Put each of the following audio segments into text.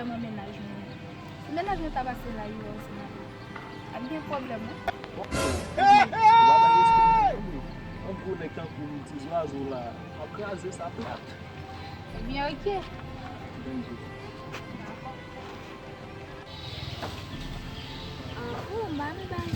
vraiment ménage. Ménage ne t'a pas passé là, il va aussi. A bien problème. On peut les camps pour les oiseaux là. Après, c'est ça plate. C'est bien ok. Oh, mami bang.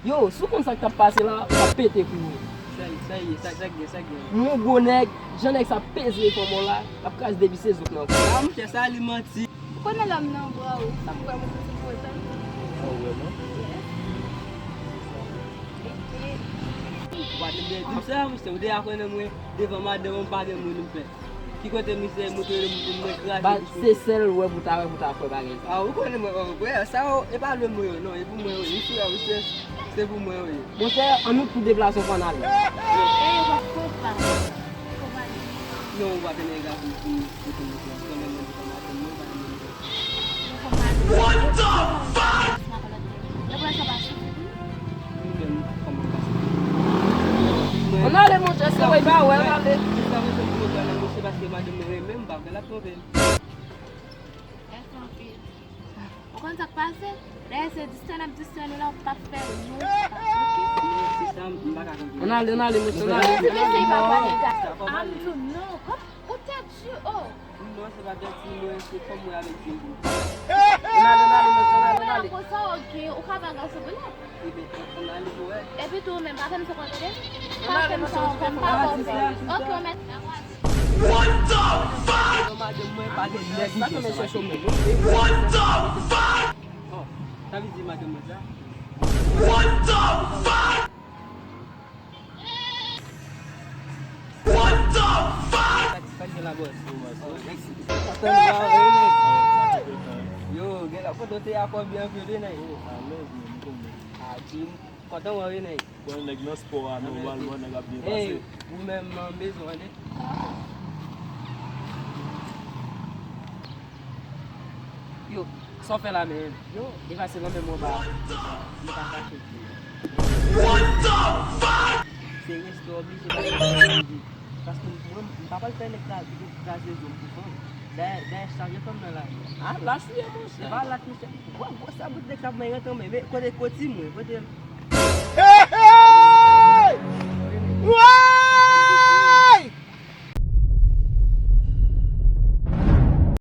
Yo, sou kon sa ki ta pase la, sa pete kou. Sa yi. Mwen gonek, janek sa peze pou moun la, ap kaj debise zouk nan kou. A mwen sa alimenti. Pourquoi l'homme non bras ou ça me vraiment important. Oh, vraiment? Wate mwen dim sa, mwen se ou de akone mwen, devan madè mwen pa gen mwen mwen. Ki kote mwen se mwen krasi. Ba, se sel wè bouta fwe bagay. A, ou konen mwen wè, sa ou, e pa lè mwen yo, non, e pou mwen yo, yi sou ya ou se pou mwen yo. Mwen se, an nou pou deplasyon kon alè. Et on va pas. Non, on va venir gars pour What the fuck? on a les montres, c'est ouais, bah ouais, on a les. Parce que madame même pas la trouver. Quand ça passe, là c'est distance là on pas faire. On a les montres, on a Non, peut-être oh. Non, c'est pas peut-être c'est comme moi avec vous. Et puis tout même, pas comme ça. Ok, on met. What the fuck? What the fuck? Oh, t'as vu madame ça? What the fuck? What the fuck? La boss. Yo, gel apa dote aku bien violé nai. Ah, Jim, content wa nai. Bon nèg nan sport normalement nèg a bien passé. Eh, ou même maison ande. Yo, sans faire la même. Yo, il va se rendre mon bar. What the fuck? C'est une histoire obligée. Parce que moi, je ne peux pas faire les classes des hommes pour faire. Des charges comme là. Ah, là, je suis bon. C'est pas là que je suis. Pourquoi ça vous dit que ça m'a été tombé? Mais quand les côtés, moi,